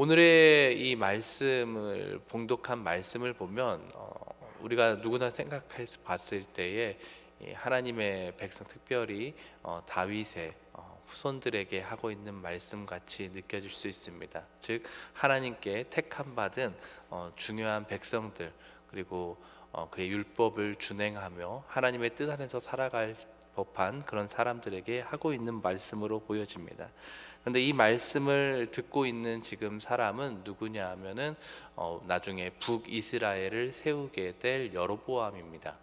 오늘의 이 말씀을 봉독한 말씀을 보면 우리가 누구나 생각해서 봤을 때에 이 하나님의 백성 특별히 다윗의 후손들에게 하고 있는 말씀 같이 느껴질 수 있습니다. 즉 하나님께 택함 받은 중요한 백성들, 그리고 그의 율법을 준행하며 하나님의 뜻 안에서 살아갈 법한 그런 사람들에게 하고 있는 말씀으로 보여집니다. 그런데 이 말씀을 듣고 있는 지금 사람은 누구냐 하면은 나중에 북이스라엘을 세우게 될 여로보암입니다.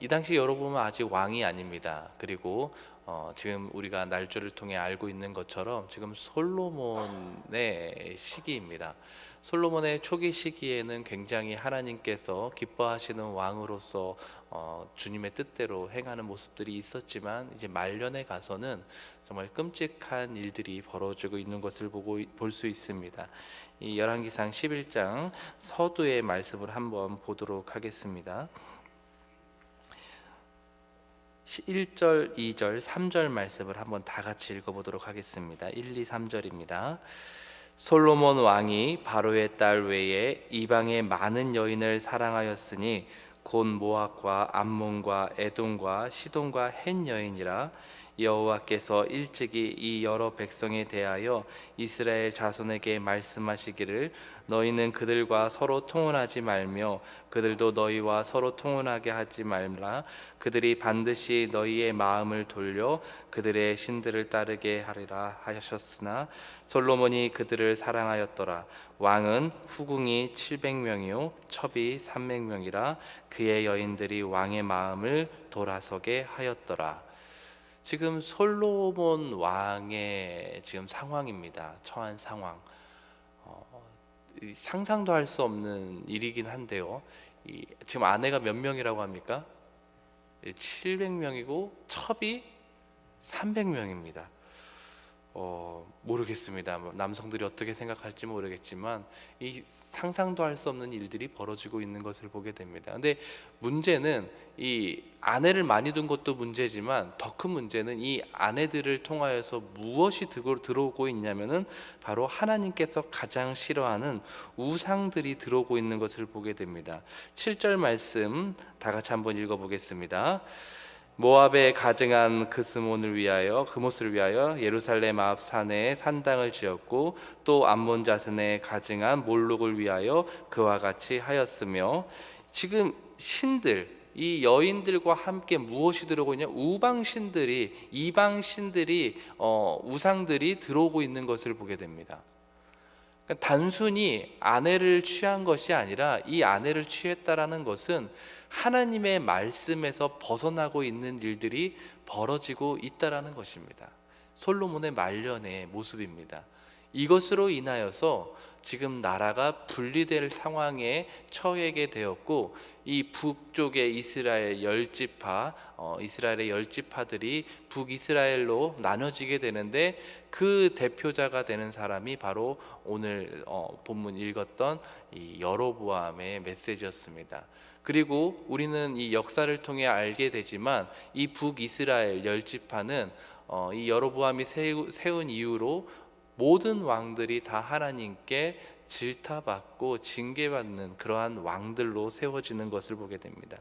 이 당시 여로보암은 아직 왕이 아닙니다. 그리고 지금 우리가 날조를 통해 알고 있는 것처럼 지금 솔로몬의 시기입니다. 솔로몬의 초기 시기에는 굉장히 하나님께서 기뻐하시는 왕으로서 주님의 뜻대로 행하는 모습들이 있었지만, 이제 말년에 가서는 정말 끔찍한 일들이 벌어지고 있는 것을 볼 수 있습니다. 이 열왕기상 11장 서두의 말씀을 한번 보도록 하겠습니다. 1절, 2절, 3절 말씀을 한번 다 같이 읽어보도록 하겠습니다. 1, 2, 3절입니다. 솔로몬 왕이 바로의 딸 외에 이방의 많은 여인을 사랑하였으니 곧 모압과 암몬과 에돔과 시돈과 헷 여인이라. 여호와께서 일찍이 이 여러 백성에 대하여 이스라엘 자손에게 말씀하시기를 너희는 그들과 서로 통혼하지 말며 그들도 너희와 서로 통혼하게 하지 말라. 그들이 반드시 너희의 마음을 돌려 그들의 신들을 따르게 하리라 하셨으나 솔로몬이 그들을 사랑하였더라. 왕은 후궁이 700명이요 첩이 300명이라. 그의 여인들이 왕의 마음을 돌아서게 하였더라. 지금 솔로몬 왕의 지금 상황입니다. 처한 상황. 상상도 할 수 없는 일이긴 한데요. 지금 아내가 몇 명이라고 합니까? 700명이고 첩이 300명입니다. 모르겠습니다. 남성들이 어떻게 생각할지 모르겠지만 이 상상도 할 수 없는 일들이 벌어지고 있는 것을 보게 됩니다. 근데 문제는 이 아내를 많이 둔 것도 문제지만 더 큰 문제는 이 아내들을 통하여서 무엇이 들어오고 있냐면은 바로 하나님께서 가장 싫어하는 우상들이 들어오고 있는 것을 보게 됩니다. 7절 말씀 다 같이 한번 읽어보겠습니다. 모압에 가증한 그스못을 위하여 예루살렘 앞 산에 산당을 지었고 또 암몬 자손에 가증한 몰록을 위하여 그와 같이 하였으며. 지금 신들, 이 여인들과 함께 무엇이 들어오고 있냐? 우방신들이, 이방신들이, 우상들이 들어오고 있는 것을 보게 됩니다. 그러니까 단순히 아내를 취한 것이 아니라 이 아내를 취했다라는 것은 하나님의 말씀에서 벗어나고 있는 일들이 벌어지고 있다라는 것입니다. 솔로몬의 말년의 모습입니다. 이것으로 인하여서 지금 나라가 분리될 상황에 처하게 되었고, 이 북쪽의 이스라엘 열지파, 이스라엘의 열지파들이 북이스라엘로 나눠지게 되는데, 그 대표자가 되는 사람이 바로 오늘 본문 읽었던 이 여로보암의 메시지였습니다. 그리고 우리는 이 역사를 통해 알게 되지만 이 북이스라엘 열지파는 이 여로보암이 세운 이후로 모든 왕들이 다 하나님께 질타받고 징계받는 그러한 왕들로 세워지는 것을 보게 됩니다.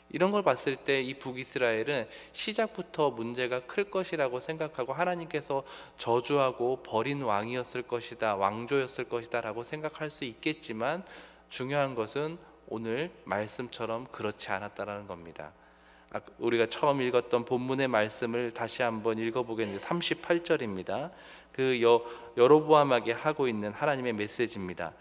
이런 걸 봤을 때 이 북이스라엘은 시작부터 문제가 클 것이라고 생각하고 하나님께서 저주하고 버린 왕이었을 것이다, 왕조였을 것이다 라고 생각할 수 있겠지만, 중요한 것은 오늘 말씀처럼 그렇지 않았다라는 겁니다. 우리가 처음 읽었던 본문의 말씀을 다시 한번 읽어보겠는데 38절입니다. 그 여로보암에게 하고 있는 하나님의 메시지입니다.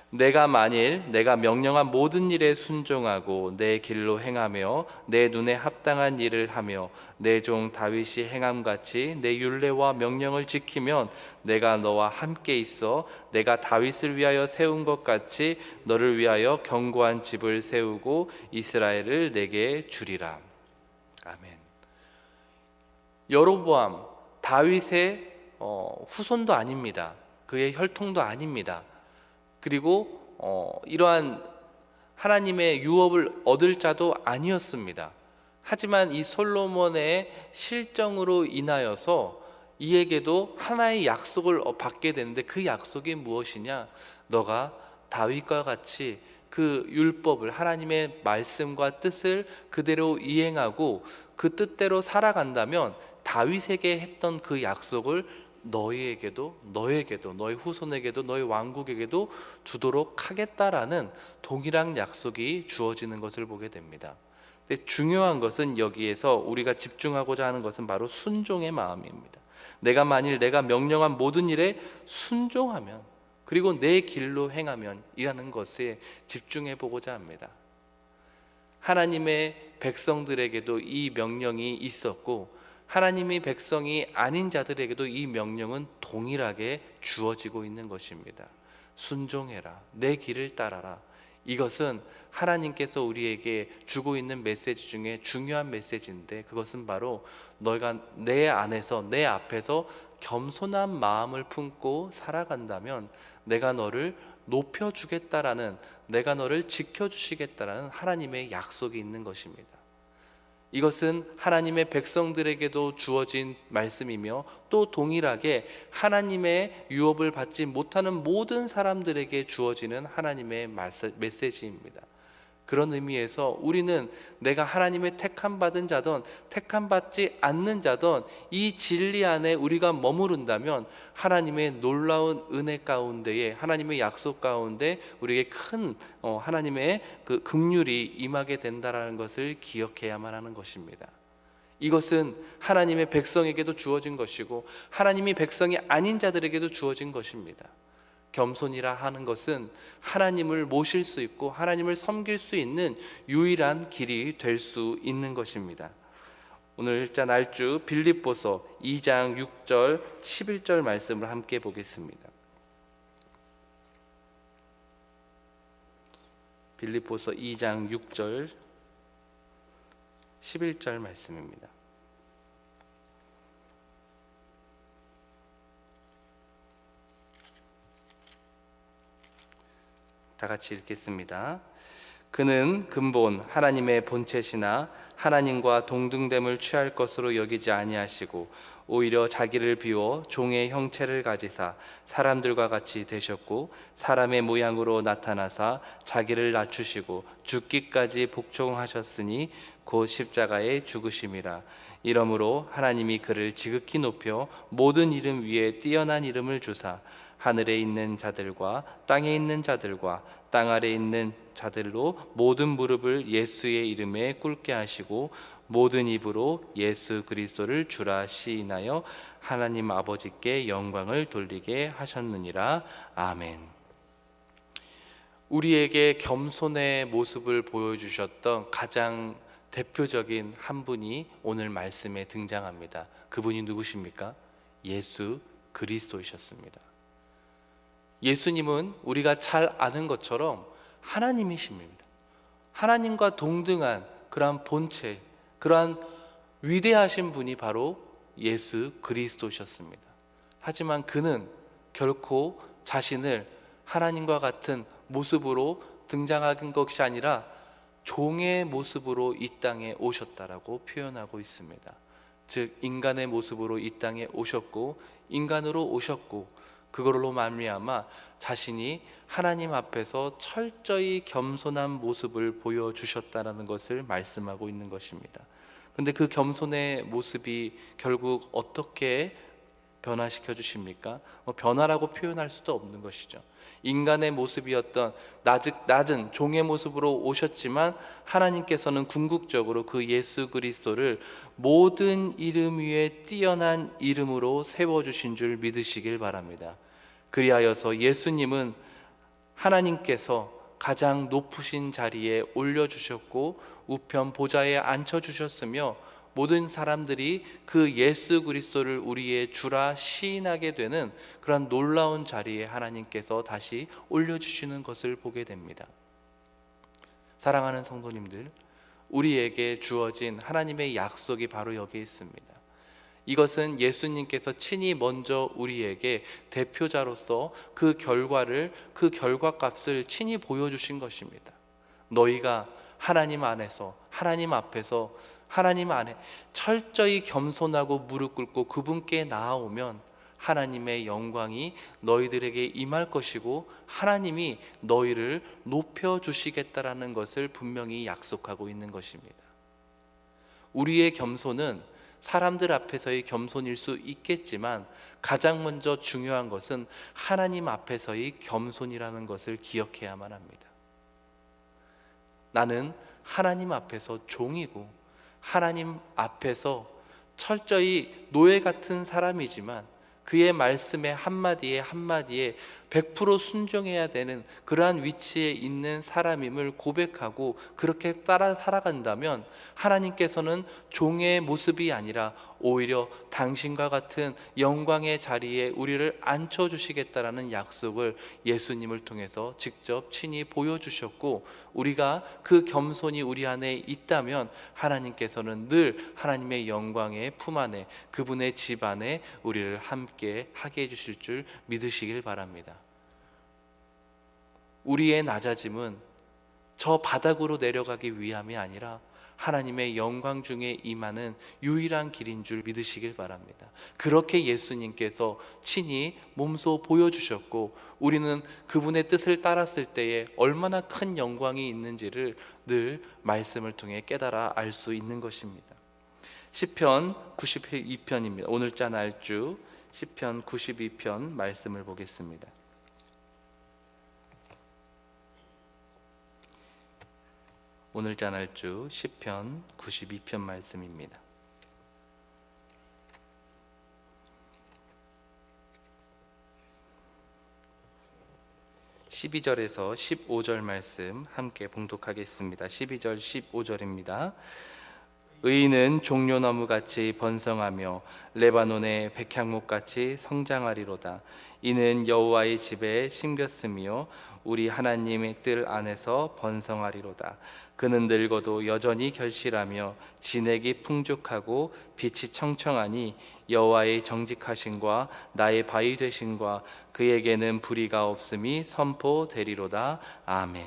내가 만일 내가 명령한 모든 일에 순종하고 내 길로 행하며 내 눈에 합당한 일을 하며 내 종 다윗이 행함같이 내 율례와 명령을 지키면 내가 너와 함께 있어 내가 다윗을 위하여 세운 것 같이 너를 위하여 견고한 집을 세우고 이스라엘을 내게 주리라. 아멘. 여로보암, 다윗의 후손도 아닙니다. 그의 혈통도 아닙니다. 그리고 이러한 하나님의 유업을 얻을 자도 아니었습니다. 하지만 이 솔로몬의 실정으로 인하여서 이에게도 하나의 약속을 받게 되는데, 그 약속이 무엇이냐? 너가 다윗과 같이 그 율법을, 하나님의 말씀과 뜻을 그대로 이행하고 그 뜻대로 살아간다면 다윗에게 했던 그 약속을 너에게도 너의 후손에게도 너의 왕국에게도 주도록 하겠다라는 동일한 약속이 주어지는 것을 보게 됩니다. 근데 중요한 것은, 여기에서 우리가 집중하고자 하는 것은 바로 순종의 마음입니다. 내가 명령한 모든 일에 순종하면, 그리고 내 길로 행하면 이라는 것에 집중해 보고자 합니다. 하나님의 백성들에게도 이 명령이 있었고, 하나님의 백성이 아닌 자들에게도 이 명령은 동일하게 주어지고 있는 것입니다. 순종해라, 내 길을 따라라. 이것은 하나님께서 우리에게 주고 있는 메시지 중에 중요한 메시지인데, 그것은 바로 너희가 내 안에서, 내 앞에서 겸손한 마음을 품고 살아간다면 내가 너를 높여주겠다라는, 내가 너를 지켜주시겠다라는 하나님의 약속이 있는 것입니다. 이것은 하나님의 백성들에게도 주어진 말씀이며, 또 동일하게 하나님의 유업을 받지 못하는 모든 사람들에게 주어지는 하나님의 메시지입니다. 그런 의미에서 우리는 내가 하나님의 택함받은 자든 택함받지 않는 자든 이 진리 안에 우리가 머무른다면 하나님의 놀라운 은혜 가운데에, 하나님의 약속 가운데 우리에게 큰 하나님의 그 긍휼이 임하게 된다라는 것을 기억해야만 하는 것입니다. 이것은 하나님의 백성에게도 주어진 것이고 하나님이 백성이 아닌 자들에게도 주어진 것입니다. 겸손이라 하는 것은 하나님을 모실 수 있고 하나님을 섬길 수 있는 유일한 길이 될 수 있는 것입니다. 오늘 일자 날주 빌립보서 2장 6절 11절 말씀을 함께 보겠습니다. 빌립보서 2장 6절 11절 말씀입니다. 다 같이 읽겠습니다. 그는 근본 하나님의 본체시나 하나님과 동등됨을 취할 것으로 여기지 아니하시고 오히려 자기를 비워 종의 형체를 가지사 사람들과 같이 되셨고 사람의 모양으로 나타나사 자기를 낮추시고 죽기까지 복종하셨으니 곧 십자가에 죽으심이라. 이러므로 하나님이 그를 지극히 높여 모든 이름 위에 뛰어난 이름을 주사 하늘에 있는 자들과 땅에 있는 자들과 땅 아래에 있는 자들로 모든 무릎을 예수의 이름에 꿇게 하시고 모든 입으로 예수 그리스도를 주라 시인하여 하나님 아버지께 영광을 돌리게 하셨느니라. 아멘. 우리에게 겸손의 모습을 보여주셨던 가장 대표적인 한 분이 오늘 말씀에 등장합니다. 그분이 누구십니까? 예수 그리스도이셨습니다. 예수님은 우리가 잘 아는 것처럼 하나님이십니다. 하나님과 동등한 그러한 본체, 그러한 위대하신 분이 바로 예수 그리스도셨습니다. 하지만 그는 결코 자신을 하나님과 같은 모습으로 등장한 것이 아니라 종의 모습으로 이 땅에 오셨다라고 표현하고 있습니다. 즉 인간의 모습으로 이 땅에 오셨고 인간으로 오셨고 그걸로 말미암아 자신이 하나님 앞에서 철저히 겸손한 모습을 보여주셨다는 것을 말씀하고 있는 것입니다. 그런데 그 겸손의 모습이 결국 어떻게 변화시켜 주십니까? 변화라고 표현할 수도 없는 것이죠. 인간의 모습이었던 낮은 종의 모습으로 오셨지만 하나님께서는 궁극적으로 그 예수 그리스도를 모든 이름 위에 뛰어난 이름으로 세워주신 줄 믿으시길 바랍니다. 그리하여서 예수님은 하나님께서 가장 높으신 자리에 올려주셨고 우편 보좌에 앉혀주셨으며 모든 사람들이 그 예수 그리스도를 우리의 주라 시인하게 되는 그런 놀라운 자리에 하나님께서 다시 올려주시는 것을 보게 됩니다. 사랑하는 성도님들, 우리에게 주어진 하나님의 약속이 바로 여기에 있습니다. 이것은 예수님께서 친히 먼저 우리에게 대표자로서 그 결과값을 친히 보여주신 것입니다. 너희가 하나님 안에서, 하나님 앞에서 하나님 안에 철저히 겸손하고 무릎 꿇고 그분께 나아오면 하나님의 영광이 너희들에게 임할 것이고 하나님이 너희를 높여주시겠다라는 것을 분명히 약속하고 있는 것입니다. 우리의 겸손은 사람들 앞에서의 겸손일 수 있겠지만 가장 먼저 중요한 것은 하나님 앞에서의 겸손이라는 것을 기억해야만 합니다. 나는 하나님 앞에서 종이고 하나님 앞에서 철저히 노예 같은 사람이지만 그의 말씀의 한마디에 한마디에 100% 순종해야 되는 그러한 위치에 있는 사람임을 고백하고 그렇게 따라 살아간다면 하나님께서는 종의 모습이 아니라 오히려 당신과 같은 영광의 자리에 우리를 앉혀주시겠다라는 약속을 예수님을 통해서 직접 친히 보여주셨고, 우리가 그 겸손이 우리 안에 있다면 하나님께서는 늘 하나님의 영광의 품 안에, 그분의 집 안에 우리를 함께 하게 해주실 줄 믿으시길 바랍니다. 우리의 낮아짐은 저 바닥으로 내려가기 위함이 아니라 하나님의 영광 중에 임하는 유일한 길인 줄 믿으시길 바랍니다. 그렇게 예수님께서 친히 몸소 보여주셨고 우리는 그분의 뜻을 따랐을 때에 얼마나 큰 영광이 있는지를 늘 말씀을 통해 깨달아 알 수 있는 것입니다. 시편 92편입니다. 오늘자 날주 시편 92편 말씀을 보겠습니다. 오늘자 날주 시편 92편 말씀입니다. 12절에서 15절 말씀 함께 봉독하겠습니다. 12절 15절입니다. 의인은 종려나무같이 번성하며 레바논의 백향목같이 성장하리로다. 이는 여호와의 집에 심겼으며 우리 하나님의 뜰 안에서 번성하리로다. 그는 늙어도 여전히 결실하며 진액이 풍족하고 빛이 청청하니 여호와의 정직하심과 나의 바위 되심과 그에게는 불의가 없음이 선포되리로다. 아멘.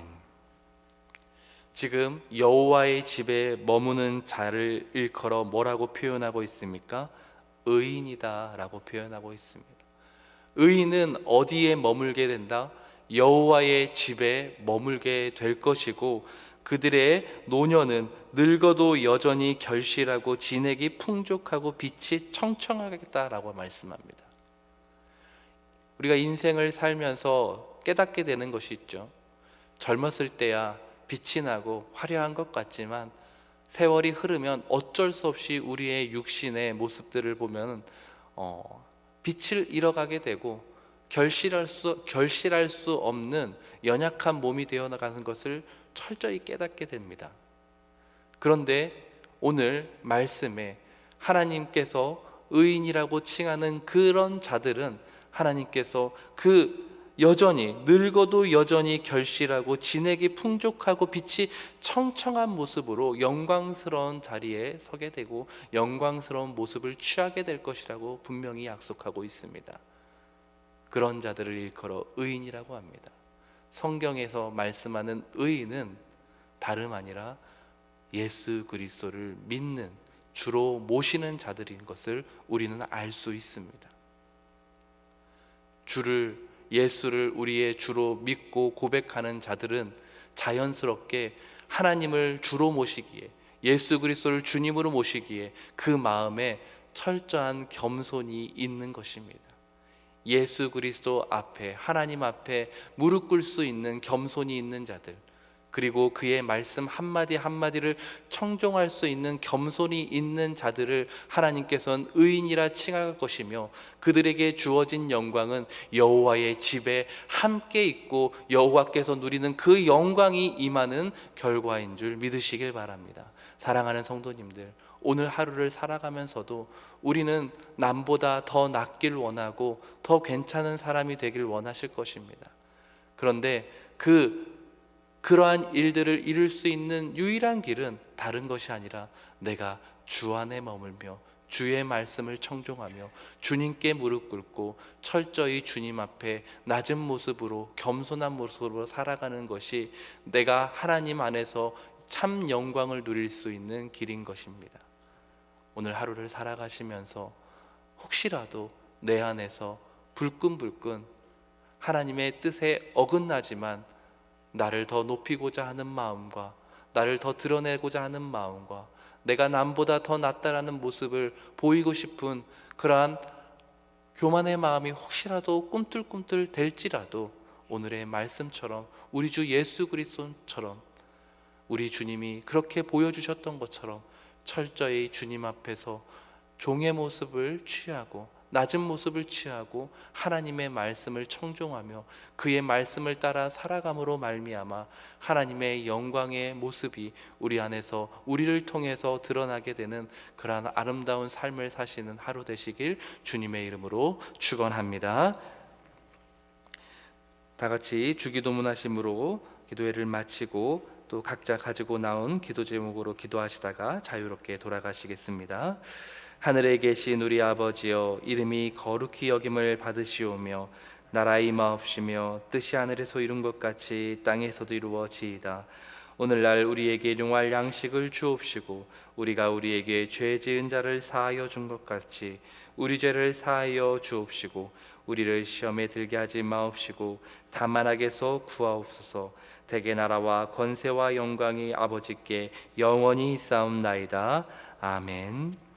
지금 여호와의 집에 머무는 자를 일컬어 뭐라고 표현하고 있습니까? 의인이다 라고 표현하고 있습니다. 의인은 어디에 머물게 된다? 여호와의 집에 머물게 될 것이고 그들의 노년은 늙어도 여전히 결실하고 진액이 풍족하고 빛이 청청하겠다라고 말씀합니다. 우리가 인생을 살면서 깨닫게 되는 것이 있죠. 젊었을 때야 빛이 나고 화려한 것 같지만 세월이 흐르면 어쩔 수 없이 우리의 육신의 모습들을 보면 빛을 잃어가게 되고 결실할 수 없는 연약한 몸이 되어 나가는 것을 철저히 깨닫게 됩니다. 그런데 오늘 말씀에 하나님께서 의인이라고 칭하는 그런 자들은 하나님께서 여전히 늙어도 여전히 결실하고 진액이 풍족하고 빛이 청청한 모습으로 영광스러운 자리에 서게 되고 영광스러운 모습을 취하게 될 것이라고 분명히 약속하고 있습니다. 그런 자들을 일컬어 의인이라고 합니다. 성경에서 말씀하는 의인은 다름 아니라 예수 그리스도를 믿는, 주로 모시는 자들인 것을 우리는 알 수 있습니다. 예수를 우리의 주로 믿고 고백하는 자들은 자연스럽게 하나님을 주로 모시기에, 예수 그리스도를 주님으로 모시기에 그 마음에 철저한 겸손이 있는 것입니다. 예수 그리스도 앞에, 하나님 앞에 무릎 꿇을 수 있는 겸손이 있는 자들, 그리고 그의 말씀 한마디 한마디를 청종할 수 있는 겸손이 있는 자들을 하나님께서는 의인이라 칭할 것이며 그들에게 주어진 영광은 여호와의 집에 함께 있고 여호와께서 누리는 그 영광이 임하는 결과인 줄 믿으시길 바랍니다. 사랑하는 성도님들, 오늘 하루를 살아가면서도 우리는 남보다 더 낫길 원하고 더 괜찮은 사람이 되길 원하실 것입니다. 그런데 그러한 일들을 이룰 수 있는 유일한 길은 다른 것이 아니라 내가 주 안에 머물며 주의 말씀을 청종하며 주님께 무릎 꿇고 철저히 주님 앞에 낮은 모습으로 겸손한 모습으로 살아가는 것이 내가 하나님 안에서 참 영광을 누릴 수 있는 길인 것입니다. 오늘 하루를 살아가시면서 혹시라도 내 안에서 불끈불끈 하나님의 뜻에 어긋나지만 나를 더 높이고자 하는 마음과 나를 더 드러내고자 하는 마음과 내가 남보다 더 낫다라는 모습을 보이고 싶은 그러한 교만의 마음이 혹시라도 꿈틀꿈틀 될지라도 오늘의 말씀처럼 우리 주 예수 그리스도처럼 우리 주님이 그렇게 보여주셨던 것처럼 철저히 주님 앞에서 종의 모습을 취하고 낮은 모습을 취하고 하나님의 말씀을 청종하며 그의 말씀을 따라 살아감으로 말미암아 하나님의 영광의 모습이 우리 안에서 우리를 통해서 드러나게 되는 그러한 아름다운 삶을 사시는 하루 되시길 주님의 이름으로 축원합니다. 다 같이 주기도문 하심으로 기도회를 마치고 또 각자 가지고 나온 기도 제목으로 기도하시다가 자유롭게 돌아가시겠습니다. 하늘에 계신 우리 아버지여, 이름이 거룩히 여김을 받으시오며 나라의 임하옵시며 뜻이 하늘에서 이룬 것 같이 땅에서도 이루어지이다. 오늘날 우리에게 일용할 양식을 주옵시고 우리가 우리에게 죄 지은 자를 사하여 준 것 같이 우리 죄를 사하여 주옵시고 우리를 시험에 들게 하지 마옵시고 다만 악에서 구하옵소서. 대개 나라와 권세와 영광이 아버지께 영원히 있사옵나이다. 아멘.